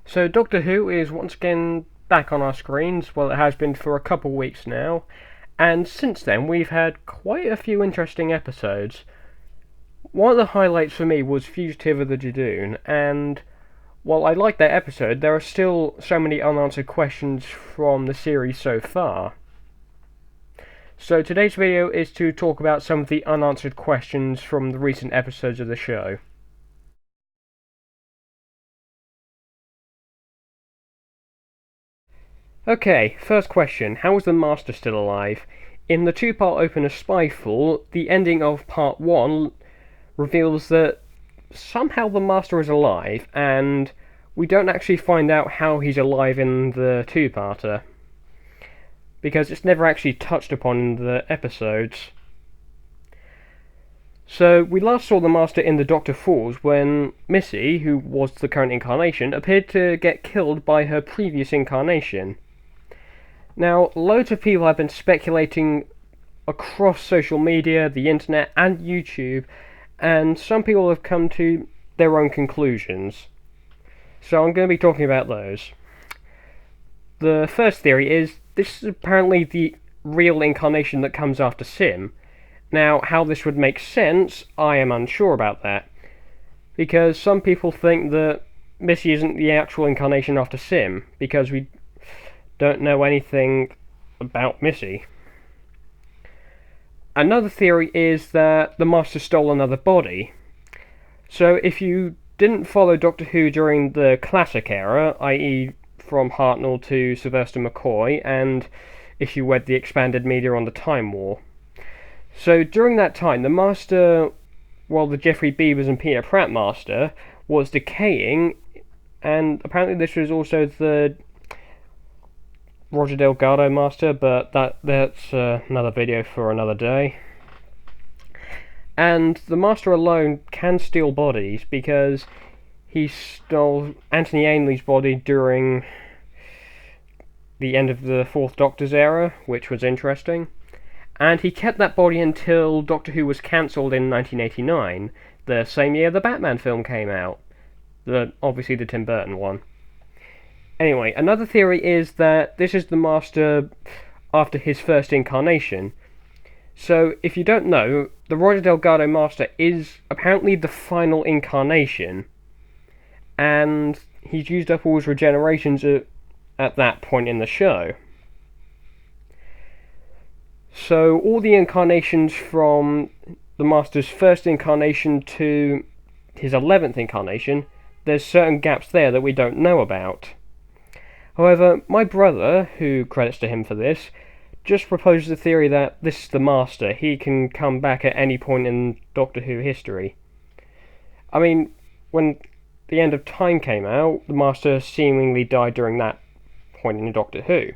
So Doctor Who is once again back on our screens. Well, it has been for a couple weeks now, and since then we've had quite a few interesting episodes. One of the highlights for me was Fugitive of the Jadoon, and while I liked that episode, there are still so many unanswered questions from the series so far. So today's video is to talk about some of the unanswered questions from the recent episodes of the show. Okay, first question. How is the Master still alive? In the two-part opener Spyfall, the ending of part 1 reveals that somehow the Master is alive, and we don't actually find out how he's alive in the two-parter, because it's never actually touched upon in the episodes. So, we last saw the Master in the Doctor Falls when Missy, who was the current incarnation, appeared to get killed by her previous incarnation. Now, loads of people have been speculating across social media, the internet, and YouTube, and some people have come to their own conclusions. So I'm going to be talking about those. The first theory is this is apparently the real incarnation that comes after Sim. Now, how this would make sense, I am unsure about that, because some people think that Missy isn't the actual incarnation after Sim, because we don't know anything about Missy. Another theory is that the Master stole another body. So if you didn't follow Doctor Who during the classic era, i.e. from Hartnell to Sylvester McCoy, and if you read the expanded media on the Time War. So during that time, the Master, while the Geoffrey Beevers and Peter Pratt Master, was decaying, and apparently this was also the Roger Delgado Master, but that's another video for another day. And the Master alone can steal bodies because he stole Anthony Ainley's body during the end of the Fourth Doctor's era, which was interesting. And he kept that body until Doctor Who was cancelled in 1989, the same year the Batman film came out. Obviously the Tim Burton one. Anyway, another theory is that this is the Master after his first incarnation. So, if you don't know, the Roger Delgado Master is apparently the final incarnation, and he's used up all his regenerations at that point in the show. So, all the incarnations from the Master's first incarnation to his 11th incarnation, there's certain gaps there that we don't know about. However, my brother, who credits to him for this, just proposed the theory that this is the Master. He can come back at any point in Doctor Who history. I mean, when the End of Time came out, the Master seemingly died during that point in Doctor Who.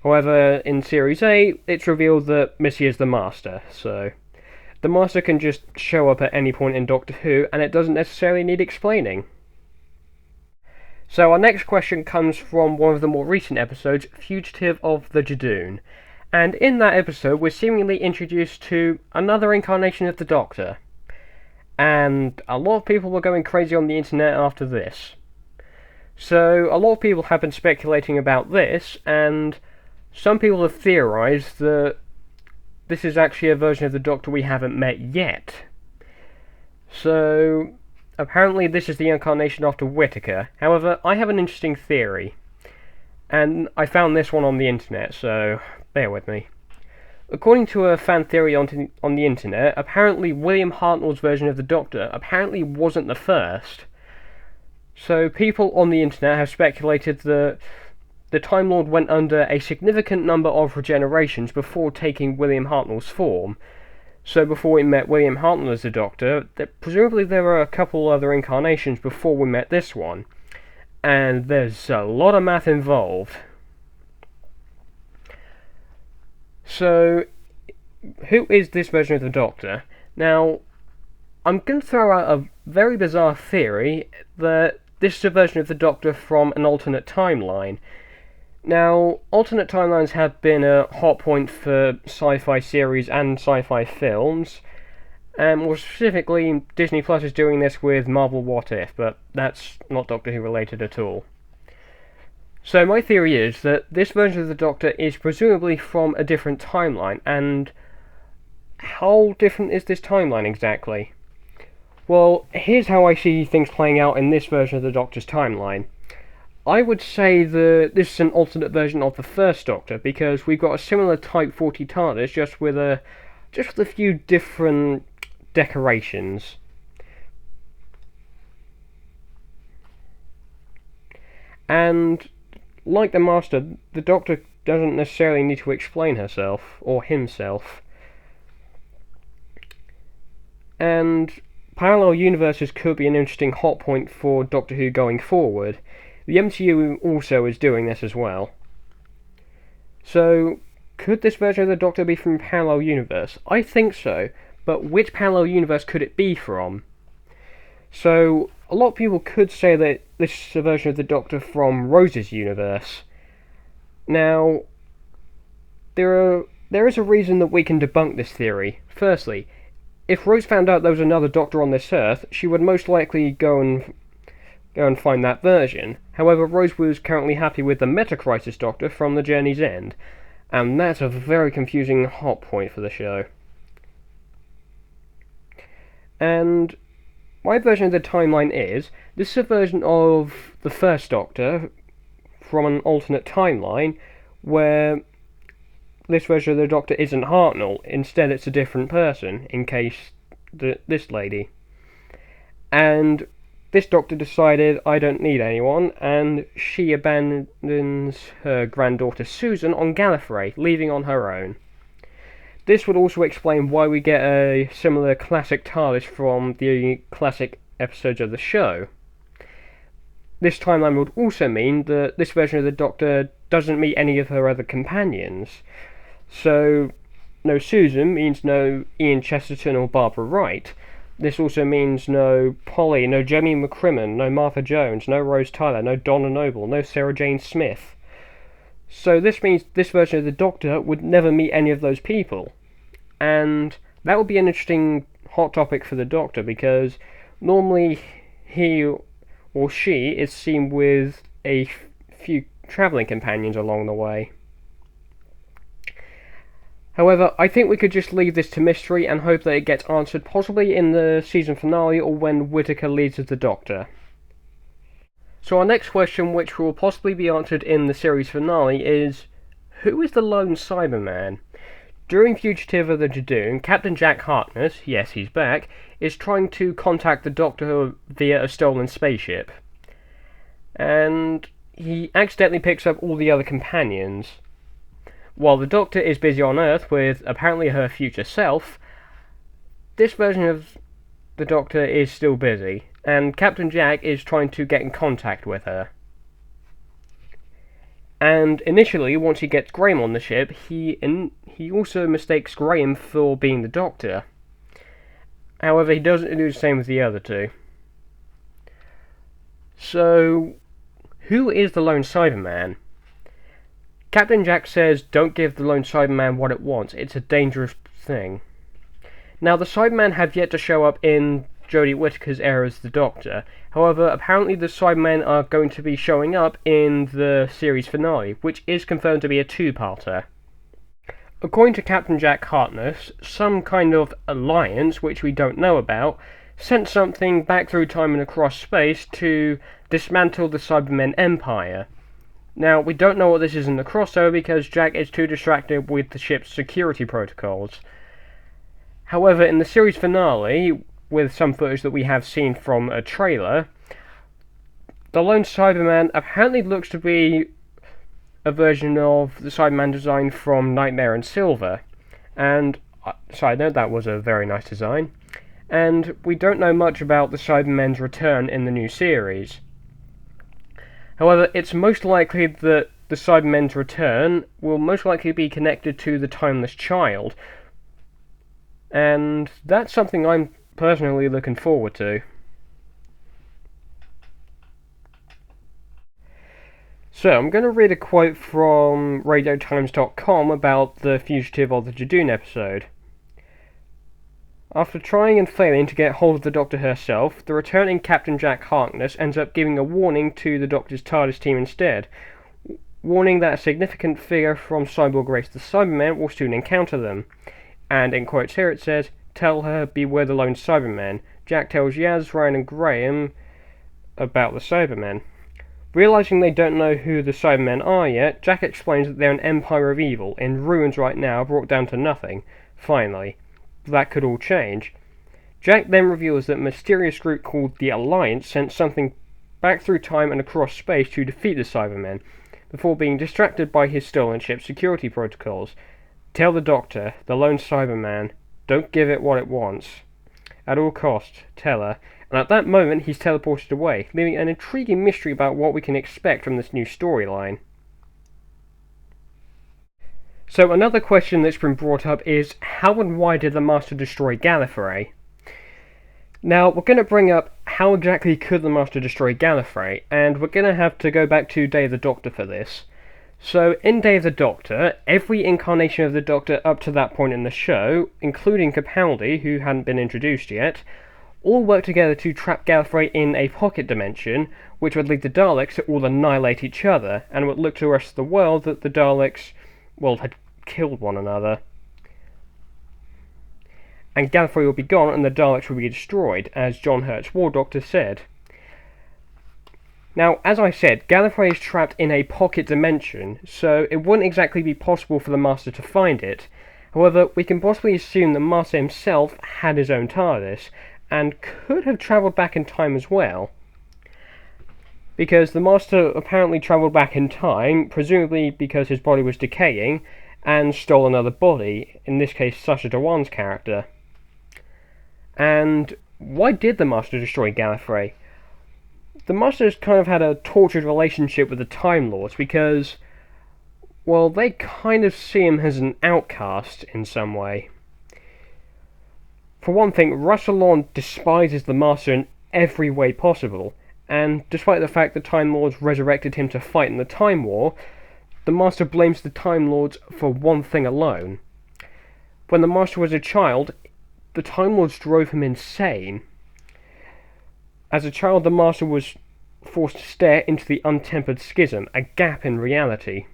However, in Series 8, it's revealed that Missy is the Master, so the Master can just show up at any point in Doctor Who, and it doesn't necessarily need explaining. So our next question comes from one of the more recent episodes, Fugitive of the Jadoon. And in that episode, we're seemingly introduced to another incarnation of the Doctor. And a lot of people were going crazy on the internet after this. So a lot of people have been speculating about this, and some people have theorised that this is actually a version of the Doctor we haven't met yet. So apparently this is the incarnation after Whittaker. However, I have an interesting theory, and I found this one on the internet, so bear with me. According to a fan theory on the internet, apparently William Hartnell's version of the Doctor apparently wasn't the first. So people on the internet have speculated that the Time Lord went under a significant number of regenerations before taking William Hartnell's form. So before we met William Hartnell as the Doctor, presumably there were a couple other incarnations before we met this one. And there's a lot of math involved. So, who is this version of the Doctor? Now, I'm going to throw out a very bizarre theory that this is a version of the Doctor from an alternate timeline. Now, alternate timelines have been a hot point for sci-fi series and sci-fi films, and more specifically, Disney Plus is doing this with Marvel What If, but that's not Doctor Who related at all. So my theory is that this version of the Doctor is presumably from a different timeline, and how different is this timeline exactly? Well, here's how I see things playing out in this version of the Doctor's timeline. I would say that this is an alternate version of the first Doctor, because we've got a similar Type 40 TARDIS, just with a few different decorations. And like the Master, the Doctor doesn't necessarily need to explain herself, or himself. And parallel universes could be an interesting hot point for Doctor Who going forward. The MCU also is doing this as well. So, could this version of the Doctor be from a parallel universe? I think so, but which parallel universe could it be from? So, a lot of people could say that this is a version of the Doctor from Rose's universe. Now, there is a reason that we can debunk this theory. Firstly, if Rose found out there was another Doctor on this Earth, she would most likely go and find that version. However, Rose was currently happy with the Meta-Crisis Doctor from The Journey's End, and that's a very confusing hot point for the show. And my version of the timeline is, this is a version of the first Doctor from an alternate timeline, where this version of the Doctor isn't Hartnell, instead it's a different person, in case this lady. And this Doctor decided, I don't need anyone, and she abandons her granddaughter Susan on Gallifrey, leaving on her own. This would also explain why we get a similar classic TARDIS from the classic episodes of the show. This timeline would also mean that this version of the Doctor doesn't meet any of her other companions. So, no Susan means no Ian Chesterton or Barbara Wright. This also means no Polly, no Jamie McCrimmon, no Martha Jones, no Rose Tyler, no Donna Noble, no Sarah Jane Smith. So this means this version of the Doctor would never meet any of those people. And that would be an interesting hot topic for the Doctor, because normally he or she is seen with a few travelling companions along the way. However, I think we could just leave this to mystery and hope that it gets answered possibly in the season finale or when Whittaker leads as the Doctor. So our next question, which will possibly be answered in the series finale, is who is the lone Cyberman? During Fugitive of the Judoon, Captain Jack Harkness, yes he's back, is trying to contact the Doctor via a stolen spaceship. And he accidentally picks up all the other companions. While the Doctor is busy on Earth with apparently her future self, this version of the Doctor is still busy, and Captain Jack is trying to get in contact with her. And initially, once he gets Graham on the ship, he also mistakes Graham for being the Doctor. However, he doesn't do the same with the other two. So, who is the lone Cyberman? Captain Jack says, don't give the lone Cyberman what it wants, it's a dangerous thing. Now, the Cybermen have yet to show up in Jodie Whittaker's era as the Doctor. However, apparently the Cybermen are going to be showing up in the series finale, which is confirmed to be a two-parter. According to Captain Jack Harkness, some kind of alliance, which we don't know about, sent something back through time and across space to dismantle the Cybermen Empire. Now, we don't know what this is in the crossover because Jack is too distracted with the ship's security protocols. However, in the series finale, with some footage that we have seen from a trailer, the lone Cyberman apparently looks to be a version of the Cyberman design from Nightmare and Silver. And, side note, that was a very nice design. And we don't know much about the Cybermen's return in the new series. However, it's most likely that the Cybermen's return will most likely be connected to the Timeless Child. And that's something I'm personally looking forward to. So, I'm going to read a quote from RadioTimes.com about the Fugitive of the Judoon episode. After trying and failing to get hold of the Doctor herself, the returning Captain Jack Harkness ends up giving a warning to the Doctor's TARDIS team instead. warning that a significant figure from cyborg race, the Cybermen, will soon encounter them. And in quotes here it says, "Tell her, beware the lone Cybermen." Jack tells Yaz, Ryan and Graham about the Cybermen. Realising they don't know who the Cybermen are yet, Jack explains that they're an empire of evil, in ruins right now, brought down to nothing. Finally. That could all change. Jack then reveals that a mysterious group called the Alliance sent something back through time and across space to defeat the Cybermen, before being distracted by his stolen ship's security protocols. Tell the Doctor, the lone Cyberman, don't give it what it wants. At all costs, tell her. And at that moment, he's teleported away, leaving an intriguing mystery about what we can expect from this new storyline. So another question that's been brought up is, how and why did the Master destroy Gallifrey? Now, we're going to bring up how exactly could the Master destroy Gallifrey, and we're going to have to go back to Day of the Doctor for this. So, in Day of the Doctor, every incarnation of the Doctor up to that point in the show, including Capaldi, who hadn't been introduced yet, all worked together to trap Gallifrey in a pocket dimension, which would lead the Daleks to all annihilate each other, and would look to the rest of the world that the Daleks, well, had killed one another. And Gallifrey would be gone and the Daleks would be destroyed, as John Hurt's War Doctor said. Now, as I said, Gallifrey is trapped in a pocket dimension, so it wouldn't exactly be possible for the Master to find it. However, we can possibly assume the Master himself had his own TARDIS, and could have travelled back in time as well. Because the Master apparently travelled back in time, presumably because his body was decaying, and stole another body, in this case Sacha Dhawan's character. And why did the Master destroy Gallifrey? The Master's kind of had a tortured relationship with the Time Lords because, well, they kind of see him as an outcast in some way. For one thing, Rassilon despises the Master in every way possible, and despite the fact the Time Lords resurrected him to fight in the Time War, the Master blames the Time Lords for one thing alone. When the Master was a child, the Time Lords drove him insane. As a child, the Master was forced to stare into the untempered schism, a gap in reality.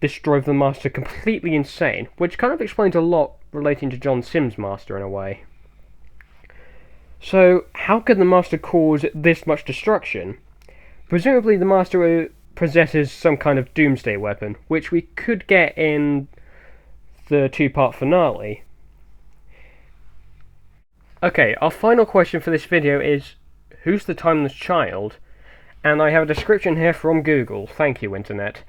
This drove the Master completely insane, which kind of explains a lot relating to John Sims' Master in a way. So, how could the Master cause this much destruction? Presumably the Master possesses some kind of doomsday weapon, which we could get in the two-part finale. Okay, our final question for this video is, who's the Timeless Child? And I have a description here from Google. Thank you, Internet.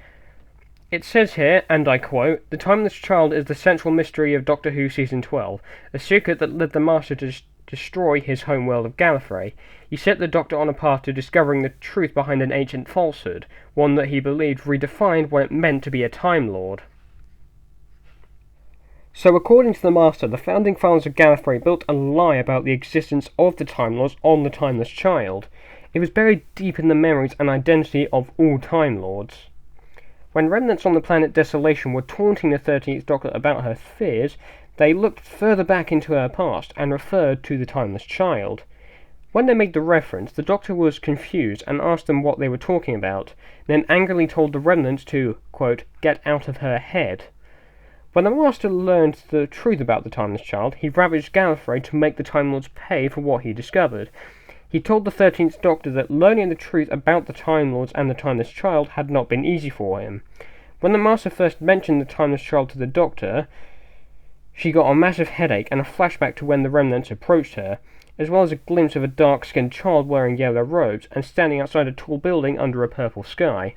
It says here, and I quote, "The Timeless Child is the central mystery of Doctor Who Season 12, a secret that led the Master to destroy his home world of Gallifrey. He set the Doctor on a path to discovering the truth behind an ancient falsehood, one that he believed redefined what it meant to be a Time Lord." So according to the Master, the founding fathers of Gallifrey built a lie about the existence of the Time Lords on the Timeless Child. It was buried deep in the memories and identity of all Time Lords. When remnants on the planet Desolation were taunting the 13th Doctor about her fears, they looked further back into her past and referred to the Timeless Child. When they made the reference, the Doctor was confused and asked them what they were talking about, then angrily told the remnants to, quote, "get out of her head." When the Master learned the truth about the Timeless Child, he ravaged Gallifrey to make the Time Lords pay for what he discovered. He told the 13th Doctor that learning the truth about the Time Lords and the Timeless Child had not been easy for him. When the Master first mentioned the Timeless Child to the Doctor, she got a massive headache and a flashback to when the remnants approached her, as well as a glimpse of a dark-skinned child wearing yellow robes and standing outside a tall building under a purple sky.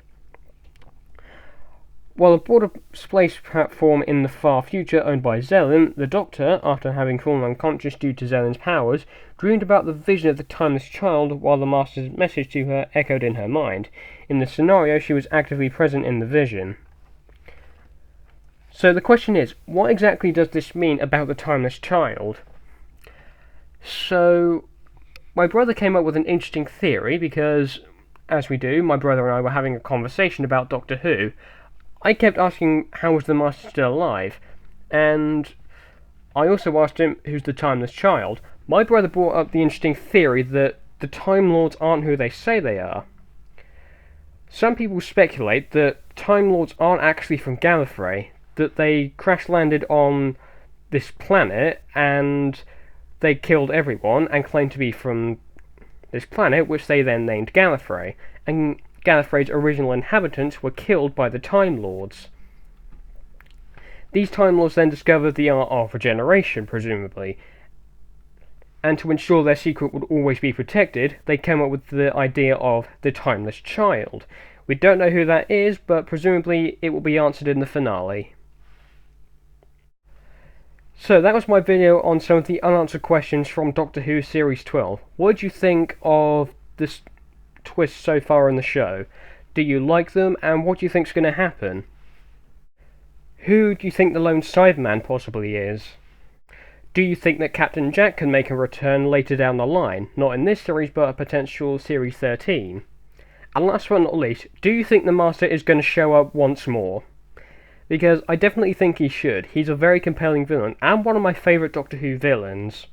While aboard a space platform in the far future owned by Zelen, the Doctor, after having fallen unconscious due to Zelen's powers, dreamed about the vision of the Timeless Child while the Master's message to her echoed in her mind. In the scenario, she was actively present in the vision. So the question is, what exactly does this mean about the Timeless Child? So, my brother came up with an interesting theory because, as we do, my brother and I were having a conversation about Doctor Who. I kept asking how was the Master still alive, and I also asked him who's the Timeless Child. My brother brought up the interesting theory that the Time Lords aren't who they say they are. Some people speculate that Time Lords aren't actually from Gallifrey, that they crash landed on this planet and they killed everyone and claimed to be from this planet, which they then named Gallifrey, and Gallifrey's original inhabitants were killed by the Time Lords. These Time Lords then discovered the art of regeneration, presumably, and to ensure their secret would always be protected, they came up with the idea of the Timeless Child. We don't know who that is, but presumably it will be answered in the finale. So that was my video on some of the unanswered questions from Doctor Who Series 12. What did you think of this twist so far in the show? Do you like them, and what do you think is going to happen? Who do you think the lone Cyberman possibly is? Do you think that Captain Jack can make a return later down the line? Not in this series, but a potential Series 13. And last but not least, do you think the Master is going to show up once more? Because I definitely think he should. He's a very compelling villain, and one of my favourite Doctor Who villains.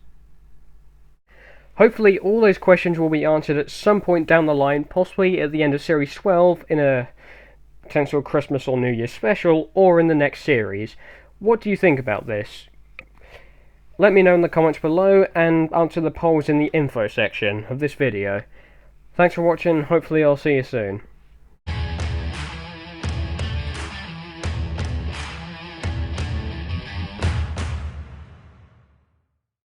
Hopefully all those questions will be answered at some point down the line, possibly at the end of Series 12, in a potential Christmas or New Year special, or in the next series. What do you think about this? Let me know in the comments below, and answer the polls in the info section of this video. Thanks for watching, hopefully I'll see you soon.